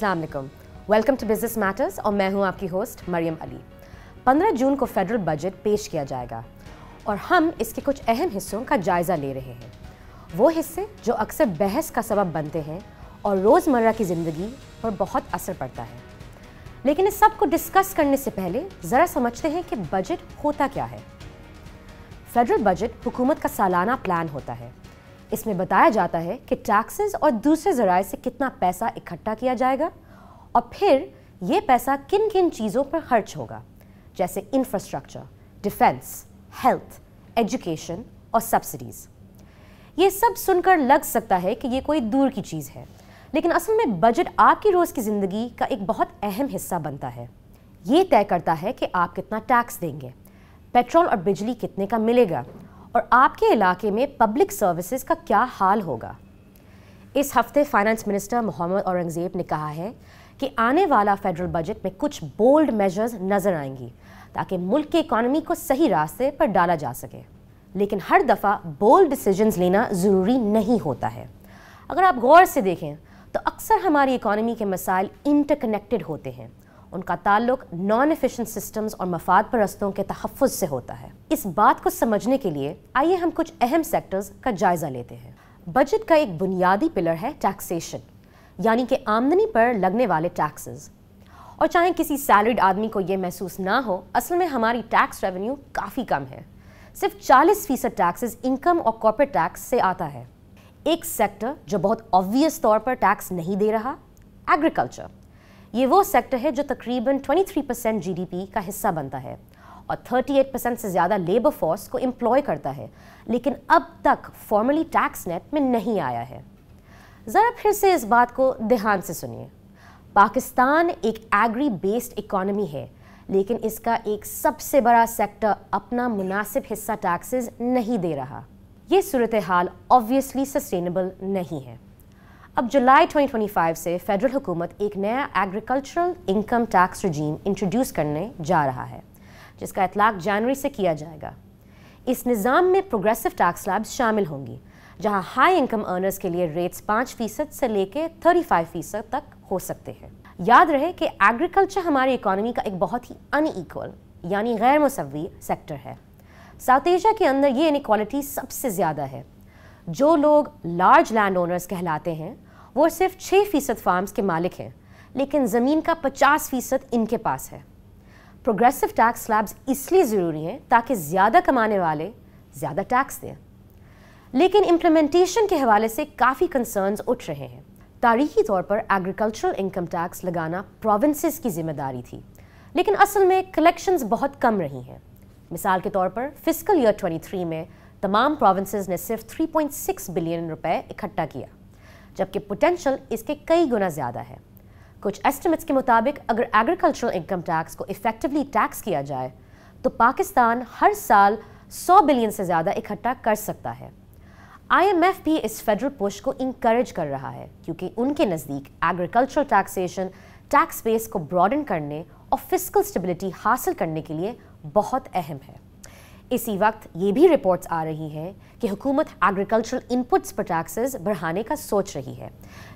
अस्सलाम वालेकुम, welcome to business matters और मैं हूं आपकी होस्ट मरियम अली। 15 जून को फेडरल बजट पेश किया जाएगा और हम इसके कुछ अहम हिस्सों का जायज़ा ले रहे हैं। वो हिस्से जो अक्सर बहस का सबब बनते हैं और रोज़मर्रा की ज़िंदगी पर बहुत असर पड़ता है। लेकिन इस सब को डिस्कस करने से पहले ज़रा समझते हैं कि बजट होता क्या है। फेडरल बजट हुकूमत का सालाना प्लान होता है। इसमें बताया जाता है कि टैक्सेस और दूसरे ज़राए से कितना पैसा इकट्ठा किया जाएगा और फिर ये पैसा किन किन चीज़ों पर खर्च होगा, जैसे इंफ्रास्ट्रक्चर, डिफेंस, हेल्थ, एजुकेशन और सब्सिडीज़। ये सब सुनकर लग सकता है कि ये कोई दूर की चीज़ है, लेकिन असल में बजट आपकी रोज़ की ज़िंदगी का एक बहुत अहम हिस्सा बनता है। ये तय करता है कि आप कितना टैक्स देंगे, पेट्रोल और बिजली कितने का मिलेगा और आपके इलाके में पब्लिक सर्विसेज का क्या हाल होगा। इस हफ्ते फाइनेंस मिनिस्टर मोहम्मद औरंगज़ेब ने कहा है कि आने वाला फेडरल बजट में कुछ बोल्ड मेजर्स नज़र आएंगी ताकि मुल्क की इकॉनमी को सही रास्ते पर डाला जा सके। लेकिन हर दफ़ा बोल्ड डिसीजंस लेना ज़रूरी नहीं होता है। अगर आप गौर से देखें तो अक्सर हमारी इकॉनमी के मसाइल इंटरकनेक्टेड होते हैं। उनका ताल्लुक नॉन एफिशिएंट सिस्टम्स और मफाद परस्तों के तहफ़्फ़ुज़ से होता है। इस बात को समझने के लिए आइए हम कुछ अहम सेक्टर्स का जायज़ा लेते हैं। बजट का एक बुनियादी पिलर है टैक्सेशन, यानी कि आमदनी पर लगने वाले टैक्सेस। और चाहे किसी सैलरीड आदमी को ये महसूस ना हो, असल में हमारी टैक्स रेवेन्यू काफ़ी कम है। सिर्फ 40% टैक्सेस इनकम और कॉर्पोरेट टैक्स से आता है। एक सेक्टर जो बहुत ऑब्वियस तौर पर टैक्स नहीं दे रहा, एग्रीकल्चर। ये वो सेक्टर है जो तकरीबन 23% जीडीपी का हिस्सा बनता है और 38% से ज़्यादा लेबर फोर्स को एम्प्लॉय करता है, लेकिन अब तक फॉर्मली टैक्स नेट में नहीं आया है। ज़रा फिर से इस बात को ध्यान से सुनिए। पाकिस्तान एक एग्री बेस्ड इकॉनमी है, लेकिन इसका एक सबसे बड़ा सेक्टर अपना मुनासिब हिस्सा टैक्सेस नहीं दे रहा। ये सूरत हाल ऑब्वियसली सस्टेनेबल नहीं है। अब जुलाई 2025 से फेडरल हुकूमत एक नया एग्रीकल्चरल इनकम टैक्स रजीम इंट्रोड्यूस करने जा रहा है, जिसका इतलाक जनवरी से किया जाएगा। इस निज़ाम में प्रोग्रेसिव टैक्स स्लैब्स शामिल होंगी, जहां हाई इनकम अर्नर्स के लिए रेट्स 5% से लेकर 35% तक हो सकते हैं। याद रहे कि एग्रीकल्चर हमारी इकॉनमी का एक बहुत ही अनइक्वल यानी गैर मुसव्वी सेक्टर है। साउथ एशिया के अंदर ये इनइक्वालिटी सबसे ज़्यादा है। जो लोग लार्ज लैंड ओनर्स कहलाते हैं वो सिर्फ 6% फार्म्स के मालिक हैं, लेकिन ज़मीन का 50% इनके पास है। प्रोग्रेसिव टैक्स स्लैब्स इसलिए ज़रूरी हैं ताकि ज़्यादा कमाने वाले ज़्यादा टैक्स दें। लेकिन इम्प्लीमेंटेशन के हवाले से काफ़ी कंसर्न्स उठ रहे हैं। तारीखी तौर पर एग्रीकल्चरल इनकम टैक्स लगाना प्रोविंसेस की जिम्मेदारी थी, लेकिन असल में कलेक्शंस बहुत कम रही हैं। मिसाल के तौर पर फिस्कल ईयर 23 में तमाम प्रोविंसेस ने सिर्फ 3.6 बिलियन रुपए इकट्ठा किया, जबकि पोटेंशियल इसके कई गुना ज़्यादा है। कुछ एस्टिमेट्स के मुताबिक अगर एग्रीकल्चरल इनकम टैक्स को इफेक्टिवली टैक्स किया जाए तो पाकिस्तान हर साल 100 बिलियन से ज़्यादा इकट्ठा कर सकता है। IMF भी इस फेडरल पुश को इंकरेज कर रहा है, क्योंकि उनके नज़दीक एग्रीकल्चरल टैक्सेशन टैक्स बेस को ब्रॉडन करने और फिस्कल स्टेबिलिटी हासिल करने के लिए बहुत अहम है। इसी वक्त ये भी रिपोर्ट्स आ रही हैं कि हुकूमत एग्रीकल्चरल इनपुट्स पर टैक्सेस बढ़ाने का सोच रही है,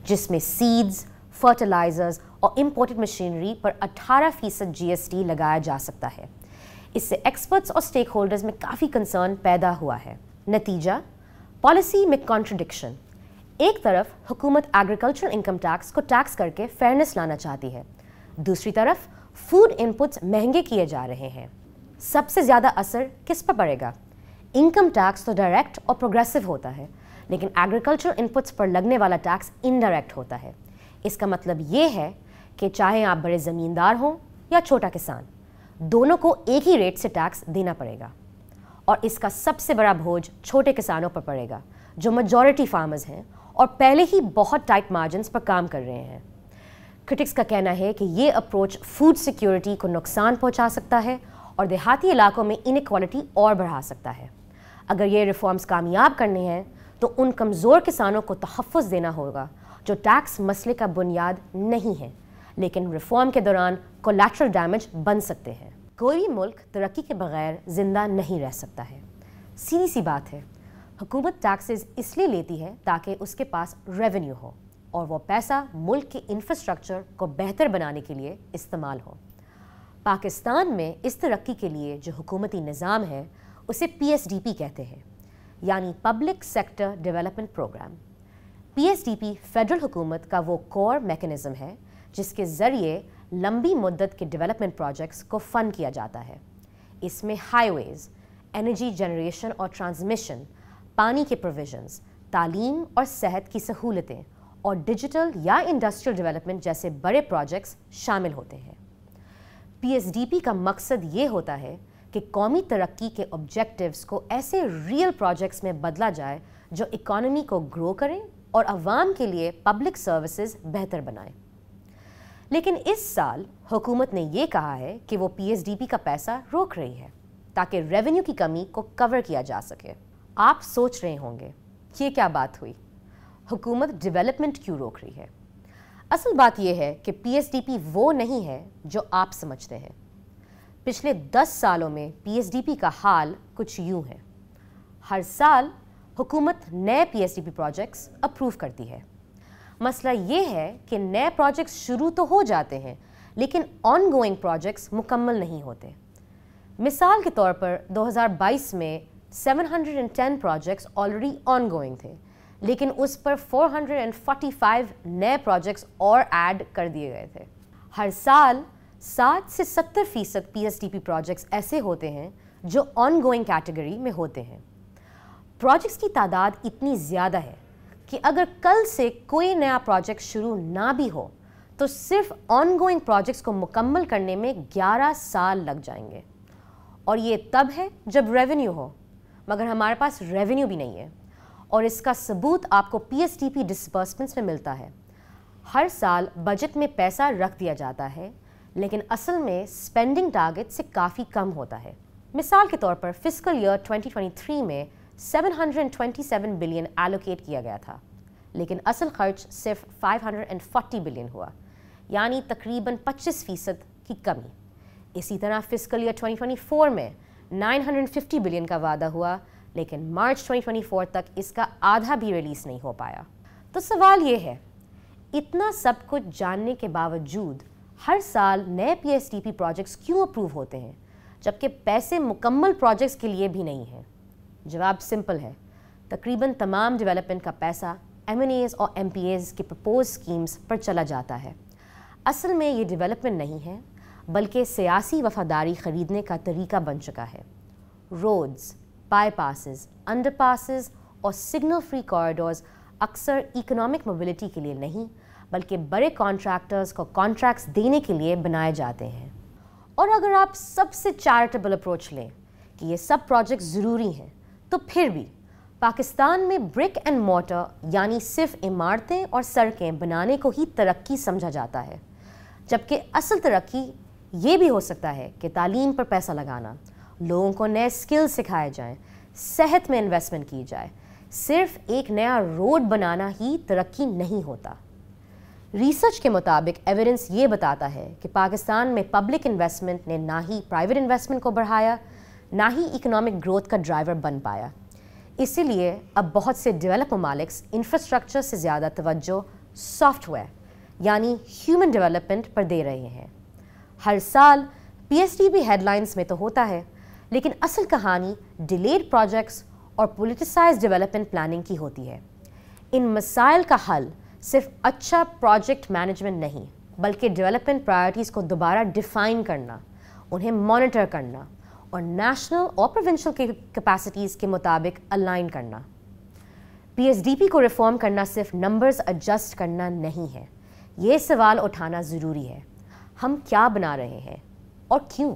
जिसमें सीड्स, फर्टिलाइजर्स और इंपोर्टेड मशीनरी पर 18% GST लगाया जा सकता है। इससे एक्सपर्ट्स और स्टेक होल्डर्स में काफ़ी कंसर्न पैदा हुआ है। नतीजा, पॉलिसी में कॉन्ट्रडिक्शन। एक तरफ हुकूमत एग्रीकल्चरल इनकम टैक्स को टैक्स करके फेयरनेस लाना चाहती है, दूसरी तरफ फूड इनपुट्स महंगे किए जा रहे हैं। सबसे ज़्यादा असर किस पर पड़ेगा? इनकम टैक्स तो डायरेक्ट और प्रोग्रेसिव होता है, लेकिन एग्रीकल्चर इनपुट्स पर लगने वाला टैक्स इनडायरेक्ट होता है। इसका मतलब ये है कि चाहे आप बड़े ज़मींदार हों या छोटा किसान, दोनों को एक ही रेट से टैक्स देना पड़ेगा। और इसका सबसे बड़ा बोझ छोटे किसानों पर पड़ेगा, जो मेजॉरिटी फार्मर्स हैं और पहले ही बहुत टाइट मार्जिन्स पर काम कर रहे हैं। क्रिटिक्स का कहना है कि ये अप्रोच फूड सिक्योरिटी को नुकसान पहुंचा सकता है और देहाती इलाकों में इनइक्वालिटी और बढ़ा सकता है। अगर ये रिफॉर्म्स कामयाब करने हैं तो उन कमज़ोर किसानों को तहफ़्फ़ुज़ देना होगा जो टैक्स मसले का बुनियाद नहीं है, लेकिन रिफॉर्म के दौरान कोलैटरल डैमेज बन सकते हैं। कोई भी मुल्क तरक्की के बगैर ज़िंदा नहीं रह सकता है। सीधी सी बात है, हुकूमत टैक्सेस इसलिए लेती है ताकि उसके पास रेवेन्यू हो اور وہ پیسہ ملک کے انفراسٹرکچر کو بہتر بنانے کے لیے استعمال ہو۔ پاکستان میں اس ترقی کے لیے جو حکومتی نظام ہے اسے PSDP کہتے ہیں، یعنی public sector development programme. PSDP federal حکومت کا وہ کور میکنزم ہے جس کے ذریعے لمبی مدت کے ڈیولپمنٹ پروجیکٹس کو فنڈ کیا جاتا ہے۔ اس میں ہائی ویز، انرجی جنریشن اور ٹرانسمیشن، پانی کے پروویژنز، تعلیم اور صحت کی سہولتیں اور ڈیجیٹل یا انڈسٹریل ڈیولپمنٹ جیسے بڑے پروجیکٹس شامل ہوتے ہیں۔ PSDP کا مقصد یہ ہوتا ہے کہ قومی ترقی کے آبجیکٹیوز کو ایسے ریئل پروجیکٹس میں بدلا جائے جو اکانومی کو گرو کریں اور عوام کے لیے پبلک سروسز بہتر بنائیں۔ لیکن اس سال حکومت نے یہ کہا ہے کہ وہ PSDP کا پیسہ روک رہی ہے تاکہ ریونیو کی کمی کو کور کیا جا سکے۔ آپ سوچ رہے ہوں گے یہ کیا بات ہوئی، حکومت ڈیولپمنٹ کیوں روک رہی ہے؟ اصل بات یہ ہے کہ PSDP وہ نہیں ہے جو آپ سمجھتے ہیں۔ پچھلے 10 سالوں میں PSDP کا حال کچھ یوں ہے۔ ہر سال حکومت نئے PSDP پروجیکٹس اپروو کرتی ہے۔ مسئلہ یہ ہے کہ نئے پروجیکٹس شروع تو ہو جاتے ہیں لیکن آن گوئنگ پروجیکٹس مکمل نہیں ہوتے۔ مثال کے طور پر 2022 میں 710 پروجیکٹس آلریڈی آن گوئنگ تھے، لیکن اس پر 445 نئے پروجیکٹس اور ایڈ کر دیے گئے تھے۔ ہر سال 60 سے 70% PSDP پروجیکٹس ایسے ہوتے ہیں جو آن گوئنگ کیٹیگری میں ہوتے ہیں۔ پروجیکٹس کی تعداد اتنی زیادہ ہے کہ اگر کل سے کوئی نیا پروجیکٹ شروع نہ بھی ہو تو صرف آن گوئنگ پروجیکٹس کو مکمل کرنے میں 11 سال لگ جائیں گے، اور یہ تب ہے جب ریونیو ہو، مگر ہمارے پاس ریونیو بھی نہیں ہے، اور اس کا ثبوت آپ کو PSDP ڈسبرسمنٹس میں ملتا ہے۔ ہر سال بجٹ میں پیسہ رکھ دیا جاتا ہے لیکن اصل میں اسپینڈنگ ٹارگٹ سے کافی کم ہوتا ہے۔ مثال کے طور پر فسکل ایئر 2023 میں 727 بلین ایلوکیٹ کیا گیا تھا، لیکن اصل خرچ صرف 540 بلین ہوا، یعنی تقریباً 25% کی کمی۔ اسی طرح فسکل ایئر 2024 میں 950 بلین کا وعدہ ہوا، لیکن مارچ 2024 تک اس کا آدھا بھی ریلیز نہیں ہو پایا۔ تو سوال یہ ہے، اتنا سب کچھ جاننے کے باوجود ہر سال نئے PSDP پروجیکٹس کیوں اپروو ہوتے ہیں جبکہ پیسے مکمل پروجیکٹس کے لیے بھی نہیں ہیں؟ جواب سمپل ہے، تقریباً تمام ڈیولپمنٹ کا پیسہ M&As اور MPAs کی پرپوز سکیمز پر چلا جاتا ہے۔ اصل میں یہ ڈیولپمنٹ نہیں ہے بلکہ سیاسی وفاداری خریدنے کا طریقہ بن چکا ہے۔ Roads, by passes, under passes اور سگنل فری کوریڈورز اکثر اکنامک موبلٹی کے لیے نہیں بلکہ بڑے کانٹریکٹرز کو کانٹریکٹس دینے کے لیے بنائے جاتے ہیں۔ اور اگر آپ سب سے چیریٹیبل اپروچ لیں کہ یہ سب پروجیکٹ ضروری ہیں تو پھر بھی پاکستان میں برک اینڈ مورٹر یعنی صرف عمارتیں اور سڑکیں بنانے کو ہی ترقی سمجھا جاتا ہے، جبکہ اصل ترقی یہ بھی ہو سکتا ہے کہ تعلیم پر پیسہ لگانا، لوگوں کو نئے اسکل سکھائے جائیں، صحت میں انویسٹمنٹ کی جائے۔ صرف ایک نیا روڈ بنانا ہی ترقی نہیں ہوتا۔ ریسرچ کے مطابق ایویڈنس یہ بتاتا ہے کہ پاکستان میں پبلک انویسٹمنٹ نے نہ ہی پرائیویٹ انویسٹمنٹ کو بڑھایا نہ ہی اکنامک گروتھ کا ڈرائیور بن پایا۔ اسی لیے اب بہت سے ڈیولپ ممالک انفراسٹرکچر سے زیادہ توجہ سافٹ ویئر یعنی ہیومن ڈیولپمنٹ پر دے رہے ہیں۔ ہر سال PSDP ہیڈ لائنز میں تو ہوتا ہے، لیکن اصل کہانی ڈیلیڈ پروجیکٹس اور پولیٹیسائز ڈیولپمنٹ پلاننگ کی ہوتی ہے۔ ان مسائل کا حل صرف اچھا پروجیکٹ مینجمنٹ نہیں بلکہ ڈیولپمنٹ پرائرٹیز کو دوبارہ ڈیفائن کرنا، انہیں مانیٹر کرنا اور نیشنل اور پروونشل کیپیسٹیز کے مطابق الائن کرنا۔ PSDP کو ریفارم کرنا صرف نمبرز ایڈجسٹ کرنا نہیں ہے، یہ سوال اٹھانا ضروری ہے، ہم کیا بنا رہے ہیں اور کیوں؟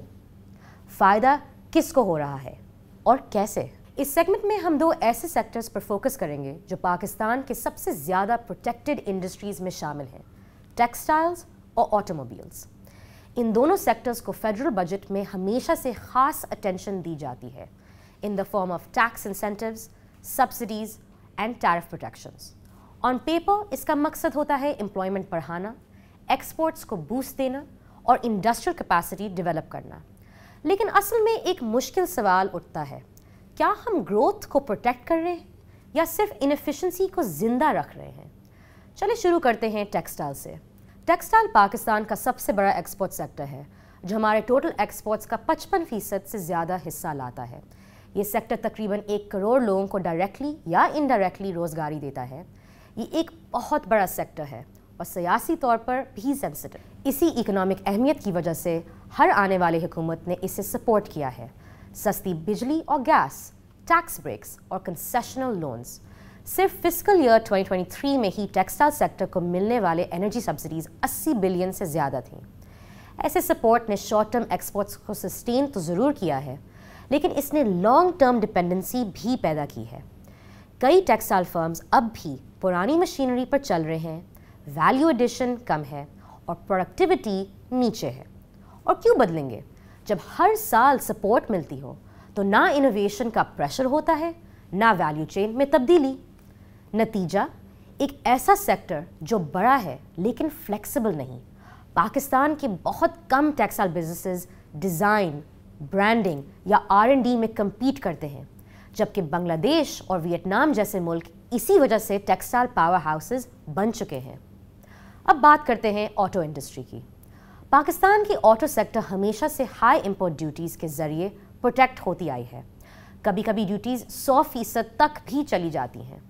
فائدہ کس کو ہو رہا ہے اور کیسے؟ اس سیگمنٹ میں ہم 2 ایسے سیکٹرز پر فوکس کریں گے جو پاکستان کے سب سے زیادہ پروٹیکٹڈ انڈسٹریز میں شامل ہیں، ٹیکسٹائلز اور آٹوموبائلز۔ ان دونوں سیکٹرز کو فیڈرل بجٹ میں ہمیشہ سے خاص اٹینشن دی جاتی ہے in the form of tax incentives, subsidies and tariff protections. On paper اس کا مقصد ہوتا ہے امپلائمنٹ بڑھانا، ایکسپورٹس کو بوسٹ دینا اور انڈسٹریل کیپیسٹی ڈیولپ کرنا۔ لیکن اصل میں ایک مشکل سوال اٹھتا ہے، کیا ہم گروتھ کو پروٹیکٹ کر رہے ہیں یا صرف انیفیشنسی کو زندہ رکھ رہے ہیں؟ चलिए शुरू करते हैं टेक्सटाइल से। टेक्सटाइल पाकिस्तान का सबसे बड़ा एक्सपोर्ट सेक्टर है, जो हमारे टोटल एक्सपोर्ट्स का 55% से ज़्यादा हिस्सा लाता है। ये सेक्टर तकरीबन 1 करोड़ लोगों को डायरेक्टली या इनडायरेक्टली रोज़गारी देता है। ये एक बहुत बड़ा सेक्टर है और सियासी तौर पर भी सेंसिटिव। इसी इकोनॉमिक अहमियत की वजह से हर आने वाली हुकूमत ने इसे सपोर्ट किया है। सस्ती बिजली और गैस, टैक्स ब्रेक्स और कंसेशनल लोन्स। सिर्फ फिस्कल ईयर 2023 में ही टेक्सटाइल सेक्टर को मिलने वाले एनर्जी सब्सिडीज़ 80 बिलियन से ज़्यादा थीं। ऐसे सपोर्ट ने शॉर्ट टर्म एक्सपोर्ट्स को सस्टेन तो ज़रूर किया है, लेकिन इसने लॉन्ग टर्म डिपेंडेंसी भी पैदा की है। कई टेक्सटाइल फर्म्स अब भी पुरानी मशीनरी पर चल रहे हैं, वैल्यू एडिशन कम है और प्रोडक्टिविटी नीचे है। और क्यों बदलेंगे? जब हर साल सपोर्ट मिलती हो तो ना इनोवेशन का प्रेशर होता है, ना वैल्यू चेन में तब्दीली। नतीजा, एक ऐसा सेक्टर जो बड़ा है लेकिन फ्लेक्सिबल नहीं। पाकिस्तान के बहुत कम टेक्सटाइल बिजनेसेस डिज़ाइन, ब्रांडिंग या R&D में कम्पीट करते हैं, जबकि बांग्लादेश और वियतनाम जैसे मुल्क इसी वजह से टेक्सटाइल पावर हाउसेस बन चुके हैं। अब बात करते हैं ऑटो इंडस्ट्री की। पाकिस्तान की ऑटो सेक्टर हमेशा से हाई इंपोर्ट ड्यूटीज़ के ज़रिए प्रोटेक्ट होती आई है। कभी कभी ड्यूटीज़ 100% तक भी चली जाती हैं,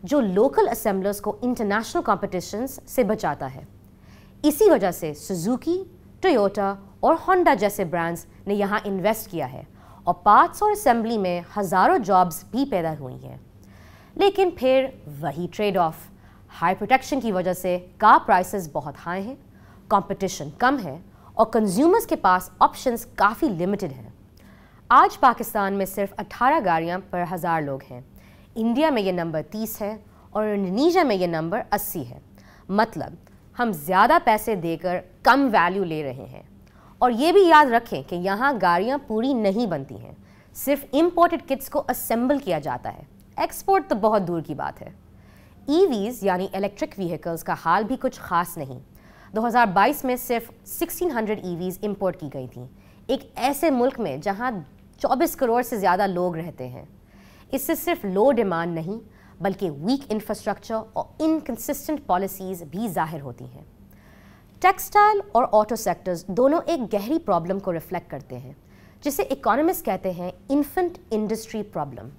जो लोकल असेंबलर्स को इंटरनेशनल कॉम्पिटिशन्स से बचाता है। इसी वजह से सुजुकी, टोयोटा और होंडा जैसे ब्रांड्स ने यहाँ इन्वेस्ट किया है और पार्ट्स और असेंबली में हज़ारों जॉब्स भी पैदा हुई हैं। लेकिन फिर वही ट्रेड ऑफ, हाई प्रोटेक्शन की वजह से कार प्राइसेस बहुत हाई हैं, कंपटीशन कम है और कंज्यूमर्स के पास ऑप्शंस काफ़ी लिमिटेड हैं। आज पाकिस्तान में सिर्फ 18 गाड़ियाँ पर 1000 लोग हैं। इंडिया में ये नंबर 30 है और इंडोनेशिया में ये नंबर 80 है। मतलब हम ज़्यादा पैसे देकर कम वैल्यू ले रहे हैं। और ये भी याद रखें कि यहाँ गाड़ियाँ पूरी नहीं बनती हैं, सिर्फ इम्पोर्टेड किट्स को असेंबल किया जाता है। एक्सपोर्ट तो बहुत दूर की बात है। EVs यानी इलेक्ट्रिक व्हीकल्स का हाल भी कुछ खास नहीं। 2022 में सिर्फ 1600 EVs इंपोर्ट की गई थी, एक ऐसे मुल्क में जहाँ 24 करोड़ से ज़्यादा लोग रहते हैं। इससे सिर्फ लो डिमांड नहीं, बल्कि वीक इंफ्रास्ट्रक्चर और इनकंसिस्टेंट पॉलिसीज़ भी ज़ाहिर होती हैं। टेक्सटाइल और ऑटो सेक्टर्स दोनों एक गहरी प्रॉब्लम को रिफ्लेक्ट करते हैं, जिसे इकोनॉमिस्ट कहते हैं इन्फेंट इंडस्ट्री प्रॉब्लम।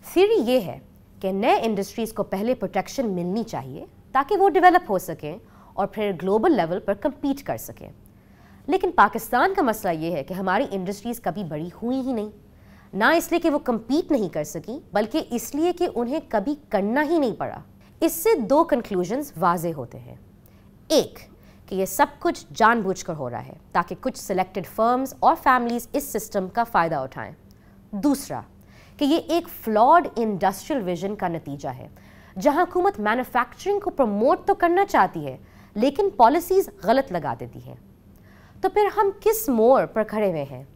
थ्योरी ये है कि नए इंडस्ट्रीज़ को पहले प्रोटेक्शन मिलनी चाहिए ताकि वो डेवलप हो सकें और फिर ग्लोबल लेवल पर कम्पीट कर सकें। लेकिन पाकिस्तान का मसला ये है कि हमारी इंडस्ट्रीज़ कभी बड़ी हुई ही नहीं, ना इसलिए कि वो कम्पीट नहीं कर सकी, बल्कि इसलिए कि उन्हें कभी करना ही नहीं पड़ा। इससे 2 कंक्लूजन्स वाज़े होते हैं। एक, कि ये सब कुछ जानबूझकर हो रहा है ताकि कुछ सिलेक्टेड फर्म्स और फैमिलीज़ इस सिस्टम का फ़ायदा उठाएं। दूसरा, कि ये एक फ्लॉड इंडस्ट्रियल विजन का नतीजा है, जहां हुकूमत मैन्युफैक्चरिंग को प्रमोट तो करना चाहती है, लेकिन पॉलिसीज़ गलत लगा देती हैं। तो फिर हम किस मोड़ पर खड़े हुए हैं?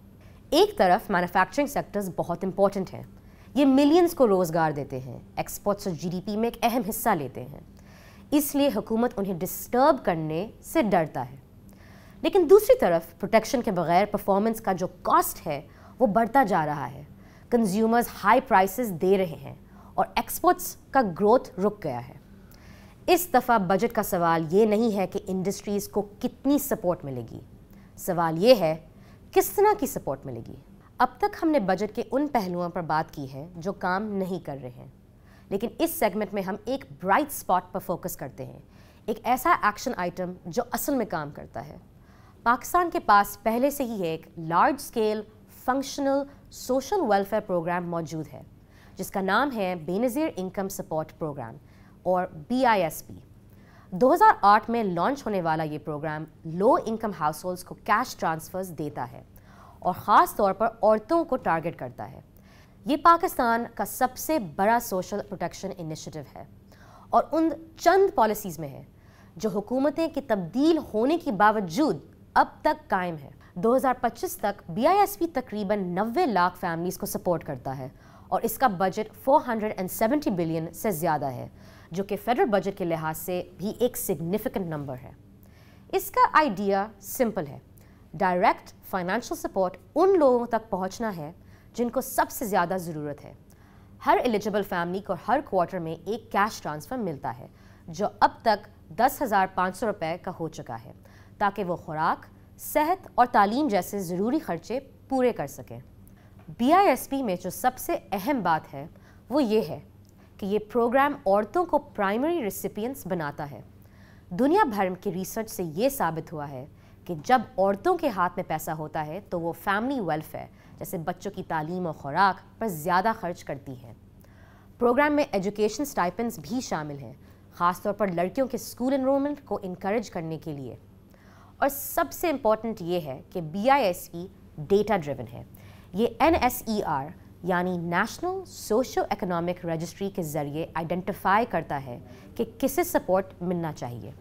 एक तरफ मैन्युफैक्चरिंग सेक्टर्स बहुत इंपॉर्टेंट हैं, ये मिलियंस को रोज़गार देते हैं, एक्सपोर्ट्स और GDP में एक अहम हिस्सा लेते हैं, इसलिए हुकूमत उन्हें डिस्टर्ब करने से डरता है। लेकिन दूसरी तरफ प्रोटेक्शन के बगैर परफॉर्मेंस का जो कॉस्ट है वो बढ़ता जा रहा है। कंज्यूमर्स हाई प्राइसेस दे रहे हैं और एक्सपोर्ट्स का ग्रोथ रुक गया है। इस दफ़ा बजट का सवाल ये नहीं है कि इंडस्ट्रीज़ को कितनी सपोर्ट मिलेगी, सवाल ये है किस तरह की सपोर्ट मिलेगी। अब तक हमने बजट के उन पहलुओं पर बात की है जो काम नहीं कर रहे हैं, लेकिन इस सेगमेंट में हम एक ब्राइट स्पॉट पर फोकस करते हैं, एक ऐसा एक्शन आइटम जो असल में काम करता है। पाकिस्तान के पास पहले से ही एक large scale functional social welfare program मौजूद है, जिसका नाम है बेनज़ीर इनकम सपोर्ट प्रोग्राम और BISP। 2008 में लॉन्च होने वाला ये प्रोग्राम लो इनकम हाउसहोल्ड्स को कैश ट्रांसफर्स देता है और ख़ास तौर पर औरतों को टारगेट करता है। ये पाकिस्तान का सबसे बड़ा सोशल प्रोटेक्शन इनिशिएटिव है और उन चंद पॉलिसीज़ में है जो हुकूमतें की तब्दील होने के बावजूद अब तक कायम है। 2025 तक BISP तकरीबन 90 लाख फैमिलीज़ को सपोर्ट करता है और इसका बजट 470 बिलियन से ज़्यादा है, जो कि फेडरल बजट के लिहाज से भी एक सिग्निफिकेंट नंबर है। इसका आइडिया सिंपल है, डायरेक्ट फाइनेंशियल सपोर्ट उन लोगों तक पहुंचना है जिनको सबसे ज़्यादा ज़रूरत है। हर एलिजिबल फैमिली को हर क्वार्टर में एक कैश ट्रांसफ़र मिलता है जो अब तक 10,500 रुपए का हो चुका है, ताकि वो खुराक, सेहत और तालीम जैसे ज़रूरी खर्चे पूरे कर सकें। BISP में जो सबसे अहम बात है वो ये है कि ये प्रोग्राम औरतों को प्राइमरी रेसिपिएंट्स बनाता है। दुनिया भर की रिसर्च से ये साबित हुआ है कि जब औरतों के हाथ में पैसा होता है तो वो फैमिली वेलफेयर जैसे बच्चों की तालीम और खुराक पर ज़्यादा खर्च करती हैं। प्रोग्राम में एजुकेशन स्टाइपेंड्स भी शामिल हैं, ख़ासतौर पर लड़कियों के स्कूल एनरोलमेंट को इनकरेज करने के लिए। और सबसे इम्पॉर्टेंट ये है कि BISP डेटा ड्रिवन है। ये NSER यानी नेशनल सोशो इकोनॉमिक रजिस्ट्री के ज़रिए आइडेंटिफाई करता है कि किसे सपोर्ट मिलना चाहिए।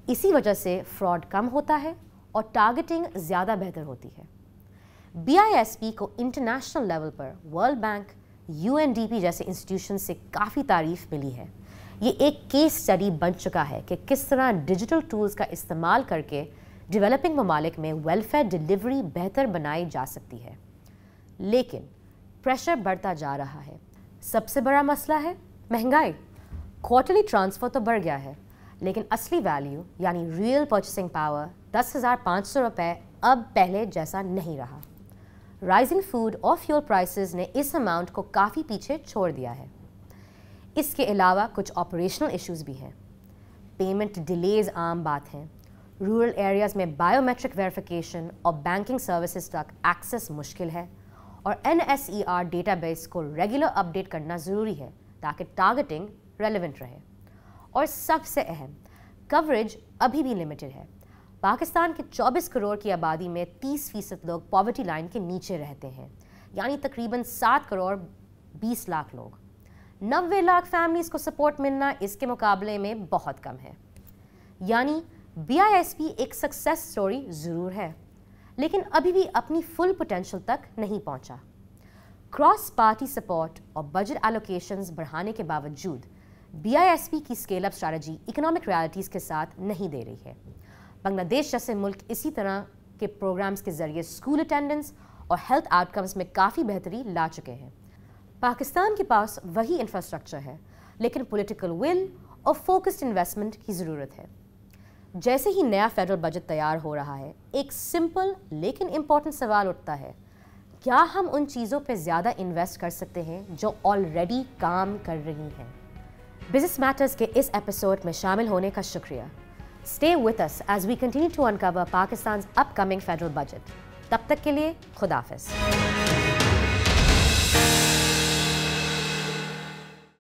इसी वजह से फ्रॉड कम होता है और टारगेटिंग ज़्यादा बेहतर होती है। BISP को इंटरनेशनल लेवल पर वर्ल्ड बैंक, UNDP जैसे इंस्टीट्यूशन से काफ़ी तारीफ मिली है। ये एक केस स्टडी बन चुका है कि किस तरह डिजिटल टूल्स का इस्तेमाल करके डेवलपिंग ममालिक में वेलफेयर डिलीवरी बेहतर बनाई जा सकती है। लेकिन प्रेशर बढ़ता जा रहा है। सबसे बड़ा मसला है महंगाई। क्वार्टरली ट्रांसफ़र तो बढ़ गया है, लेकिन असली वैल्यू यानी रियल परचेसिंग पावर 10,500 रुपये अब पहले जैसा नहीं रहा। राइजिंग फूड और फ्यूल प्राइसेस ने इस अमाउंट को काफ़ी पीछे छोड़ दिया है। इसके अलावा कुछ ऑपरेशनल इश्यूज भी हैं। पेमेंट डिलेज आम बात हैं। रूरल एरियाज़ में बायोमेट्रिक वेरिफिकेशन और बैंकिंग सर्विसेज तक एक्सेस मुश्किल है, और NSER डेटाबेस को रेगुलर अपडेट करना ज़रूरी है ताकि टारगेटिंग रेलेवेंट रहे। और सबसे अहम, कवरेज अभी भी लिमिटेड है। पाकिस्तान के 24 करोड़ की आबादी में 30% लोग पॉवर्टी लाइन के नीचे रहते हैं, यानी तकरीबन 7 करोड़ 20 लाख लोग। 90 लाख फैमिलीज़ को सपोर्ट मिलना इसके मुकाबले में बहुत कम है। यानी BISP एक सक्सेस स्टोरी ज़रूर है, लेकिन अभी भी अपनी फुल पोटेंशियल तक नहीं पहुंचा। क्रॉस पार्टी सपोर्ट और बजट एलोकेशंस बढ़ाने के बावजूद BISP की scale up strategy economic realities के साथ नहीं दे रही है। बांग्लादेश जैसे मुल्क इसी तरह के प्रोग्राम्स के ज़रिए स्कूल अटेंडेंस और हेल्थ आउटकम्स में काफ़ी बेहतरी ला चुके हैं। पाकिस्तान के पास वही इंफ्रास्ट्रक्चर है, लेकिन पॉलिटिकल विल और फोकस्ड इन्वेस्टमेंट की ज़रूरत है। जैसे ही नया फेडरल बजट तैयार हो रहा है, एक सिंपल लेकिन इम्पॉर्टेंट सवाल उठता है, क्या हम उन चीज़ों पे ज़्यादा इन्वेस्ट कर सकते हैं जो ऑलरेडी काम कर रही हैं? बिजनेस मैटर्स के इस एपिसोड में शामिल होने का शुक्रिया। Stay with us as we continue to uncover Pakistan's upcoming federal budget. तब तक के लिए खुदाफिज।